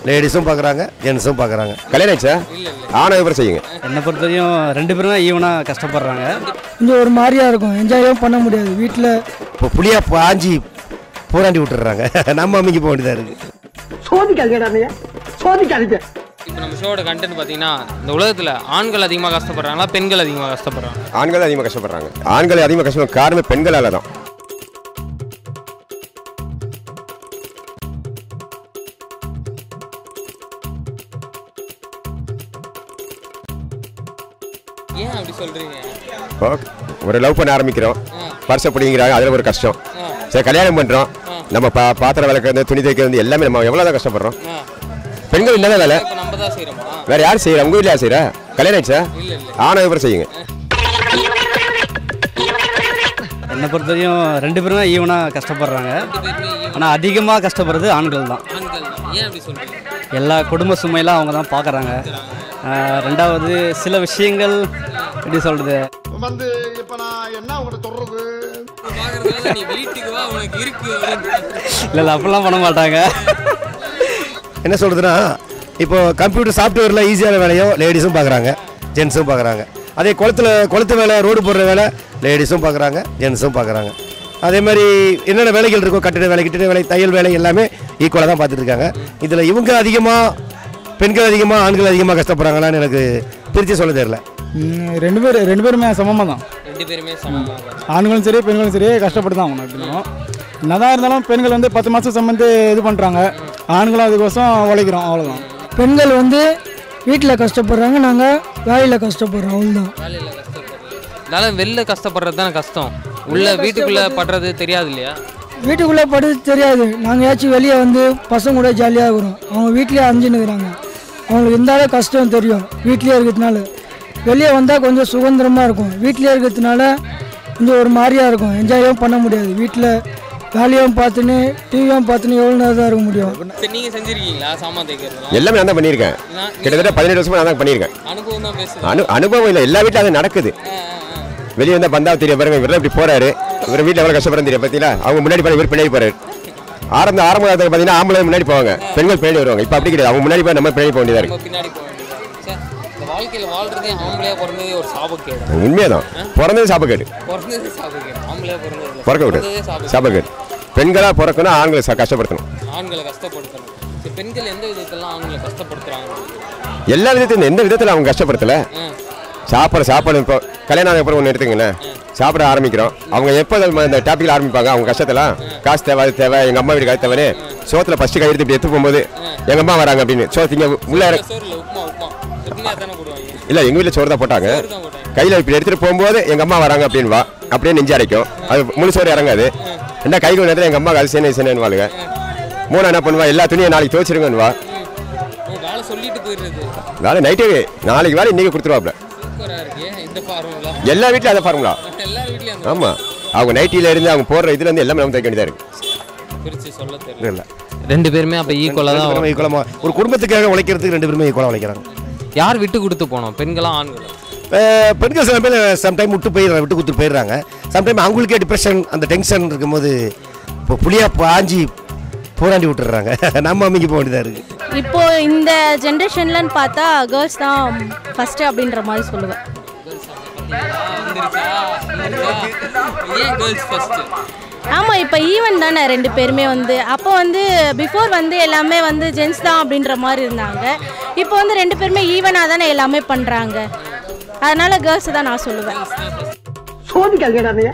லேடிஸும் பார்க்குறாங்க, ஜென்ஸும் பார்க்குறாங்க. கல்யாணம் ஆயிடுச்சா? ஆணவ பேர் செய்யுங்க. என்னை பொறுத்தவரையும் 2 பேரும் ஈவனாக கஷ்டப்படுறாங்க. கொஞ்சம் ஒரு மாதிரியாக இருக்கும், என்ஜாயும் பண்ண முடியாது. வீட்டில் இப்போ புளியாக பாஞ்சி பூராண்டி விட்டுறாங்க. நம்ம அமைக்க போக வேண்டியதாக இருக்குது. சோதிக்காதீங்க. இப்போ நம்ம ஷோட கண்டென்ட் பார்த்தீங்கன்னா இந்த உலகத்தில் ஆண்கள் அதிகமாக கஷ்டப்படுறாங்களா பெண்கள் அதிகமாக கஷ்டப்படுறாங்க? ஆண்கள் அதிகமாக கஷ்டப்படுறாங்க. ஆண்கள் அதிகமாக கஷ்டப்படுற காரணம் பெண்களால் தான். ஏன் அப்படி சொல்கிறீங்க? ஒரு லவ் பண்ண ஆரம்பிக்கிறோம், பர்ஸ் அப்படிங்கிறாங்க, அதில் ஒரு கஷ்டம். சரி, கல்யாணம் பண்ணுறோம், நம்ம பாத்திரம் விளக்குறது, துணி தைக்கிறது எல்லாமே நம்ம எவ்வளோ தான் கஷ்டப்படுறோம். பெண்கள் என்னதான் வேலை? நம்ம தான் செய்கிறோமா? வேற யார் செய்யறா? உங்க வீட்டில் யார் செய்யறா? கல்யாணம் ஆயிடுச்சா? ஆணவ பேர் செய்யுங்க. என்னை பொறுத்தவரையும் 2 பேரும் ஈவனாக கஷ்டப்படுறாங்க. ஆனால் அதிகமாக கஷ்டப்படுறது ஆண்கள் தான். ஏன் அப்படி சொல்கிறீங்க? எல்லா குடும்ப சுமையெல்லாம் அவங்க தான் பார்க்குறாங்க. 2வது சில விஷயங்கள் எப்படி சொல்கிறது வந்து இப்போ நான் என்ன உங்கள்கிட்ட சொல்கிறது? நீ வீட்டுக்கு வா உனக்கு இருக்கு. இல்லை அப்படிலாம் பண்ண மாட்டாங்க. என்ன சொல்கிறதுன்னா, இப்போ கம்ப்யூட்டர் சாஃப்ட்வேரில் ஈஸியான வேலையும் லேடிஸும் பார்க்குறாங்க, ஜென்ஸும் பார்க்குறாங்க. அதே குளத்து வேலை, ரோடு போடுற வேலை லேடிஸும் பார்க்குறாங்க, ஜென்ஸும் பார்க்குறாங்க. அதே மாதிரி என்னென்ன வேலைகள் இருக்கோ, கட்டிட வேலை, தையல் வேலை எல்லாமே ஈக்குவலாக தான் பார்த்துட்டு இருக்காங்க. இதில் இவங்க அதிகமாக, பெண்கள் அதிகமாக, ஆண்கள் அதிகமாக கஷ்டப்படுறாங்களான்னு எனக்கு பிரித்து சொல்ல தெரியல. 2 பேருமே சமமாக தான். 2 பேருமே சமமாக, ஆண்களும் சரி பெண்களும் சரி கஷ்டப்பட்டு தான் ஆகணும். என்னதான் இருந்தாலும் பெண்கள் வந்து 10 மாதம் சம்மந்து இது பண்ணுறாங்க, ஆண்களும் அதுக்கோசம் உழைக்கிறோம், அவ்வளோதான். பெண்கள் வந்து வீட்டில் கஷ்டப்படுறாங்க, நாங்கள் வேலையில் கஷ்டப்படுறோம், அவ்வளோதான். வேலையில் கஷ்டப்படுறது அதனால வெளில கஷ்டப்படுறது தானே கஷ்டம். உள்ள வீட்டுக்குள்ளே படுறது தெரியாது இல்லையா? வீட்டுக்குள்ளே படுறது தெரியாது. நாங்கள் ஏதாச்சும் வெளியே வந்து பசங்க கூட ஜாலியாக இருக்கிறோம், அவங்க வீட்லேயே அஞ்சுன்னுக்குறாங்க. அவங்களுக்கு இருந்தாலும் கஷ்டம் தெரியும். வீட்லேயே இருக்கிறதுனால வெளியே வந்தால் கொஞ்சம் சுதந்திரமாக இருக்கும். வீட்லேயே இருக்கிறதுனால கொஞ்சம் ஒரு மாதிரியாக இருக்கும், என்ஜாயும் பண்ண முடியாது. வீட்டில் வேலையும் பார்த்துன்னு டிவியும் பார்த்துன்னு எவ்வளோ நேரம் தான் இருக்க முடியும். நீங்கள் செஞ்சுருக்கீங்களா சாமான் தைக்கிறது? எல்லாமே நான் தான் பண்ணியிருக்கேன். கிட்டத்தட்ட 17 வருஷமா நான் தான் பண்ணியிருக்கேன். அனுபவம் தான் பேசுகிறேன். அனுபவம் இல்லை, எல்லா வீட்டிலும் அது நடக்குது. வெளியே வந்தால் பந்தா தெரிய பாருங்க, இவரெல்லாம் இப்படி போறாரு, இவர் வீட்டில் எவ்வளோ கஷ்டப்படுறது தெரியும் பார்த்தீங்களா? அவங்க முன்னாடி போய் இவர் பின்னாடி போறாரு. ஆரம்ப காலத்தில் பார்த்தீங்கன்னா ஆம்பளை முன்னாடி போவாங்க, பெண்கள் பின்னாடி வருவாங்க. இப்போ அப்படி கிடையாது, அவங்க முன்னாடி போய் நம்ம பின்னாடி போக வேண்டியதாக இருக்கு. பின்னாடி போக வேண்டியது. இந்த வாழ்க்கையில் வாழ்றதே ஆம்பளையா பிறந்ததே ஒரு சாபக்கேடு. உண்மையாதான், பிறந்தது சாபக்கேடு. பிறந்ததே சாபக்கேடு. ஆம்பளையா பிறந்தது பிறக்க விடு சாபக்கேடு. பெண்களாக பிறக்கணும், ஆண்களை கஷ்டப்படுத்தணும். ஆண்களை கஷ்டப்படுத்தணும். பெண்கள் எந்த விதத்தெல்லாம் ஆண்களை கஷ்டப்படுத்துறாங்க? எல்லா விதத்திலும். எந்த விதத்தில் அவங்க கஷ்டப்படுத்தல? சாப்பாடு இப்போ கல்யாணம் ஆன அப்புறம் ஒன்று எடுத்துங்களேன், சாப்பிட ஆரம்பிக்கிறோம். அவங்க எப்போ இந்த டாப்பிக்கில் ஆரம்பிப்பாங்க, அவங்க கஷ்டத்தெல்லாம் காசு தேவை, அது தேவை, எங்கள் அம்மா வீடு காசு தேவைன்னு சோத்தில் ஃபஸ்ட்டு கை எடுத்து இப்படி எடுத்து போகும்போது எங்கள் அம்மா வராங்க அப்படின்னு சோத்திங்க உள்ள இல்லை, எங்கள் வீட்டில் சோறு தான் போட்டாங்க. கையில் இப்படி எடுத்துகிட்டு போகும்போது எங்கள் அம்மா வராங்க அப்படின்னு வா, அப்படியே நெஞ்சு அரைக்கும். அது முழு சோறு இறங்காது. ரெண்டா கை கொண்டு நேரத்தில் எங்கள் அம்மா அது சேனு வாழுங்க. 3 என்ன பண்ணுவா, எல்லா துணியும் நாளைக்கு துவச்சிருங்கன்னு வா. வேலை நைட்டே, நாளைக்கு வேலை இன்றைக்கி கொடுத்துருவாப்ல. எல்லா வீட்டிலும் அந்த ஃபார்முலா. ஆமாம், அவங்க நைட்டியில் இருந்து அவங்க போடுற இதுல இருந்து எல்லாமே நம்ம தைக்க வேண்டியதாக இருக்கு. 2 பேருமே அப்போ ஈக்குவலாக தான். ஈக்குவலாக ஒரு குடும்பத்துக்காக உழைக்கிறதுக்கு 2 பேருமே ஈக்குவலாக உழைக்கிறாங்க. யார் விட்டு கொடுத்து போனோம், பெண்களா ஆண்களா? பெண்கள் சில பேர் சம்டைம் விட்டு கொடுத்துட்டு போயிடுறாங்க. சம்டைம் அவங்களுக்கே டிப்ரெஷன், அந்த டென்ஷன் இருக்கும்போது இப்போ புளியாக பாஞ்சி பூராண்டி விட்டுறாங்க. நம்ம அமைக்க போக வேண்டியதாக இருக்குது. இப்போ இந்த ஜென்ரேஷன்லன்னு பார்த்தா கேர்ள்ஸ் தான் ஃபஸ்ட்டு அப்படின்ற மாதிரி சொல்லுவேன். ஆமாம், இப்போ ஈவன் தானே 2 பேருமே வந்து. அப்போ வந்து பிஃபோர் வந்து எல்லாமே வந்து ஜென்ஸ் தான் அப்படின்ற மாதிரி இருந்தாங்க. இப்போ வந்து 2 பேருமே ஈவனாக தானே எல்லாமே பண்ணுறாங்க. அதனால கேர்ள்ஸ் தான் நான் சொல்லுவேன். சோதிக்காதீங்க.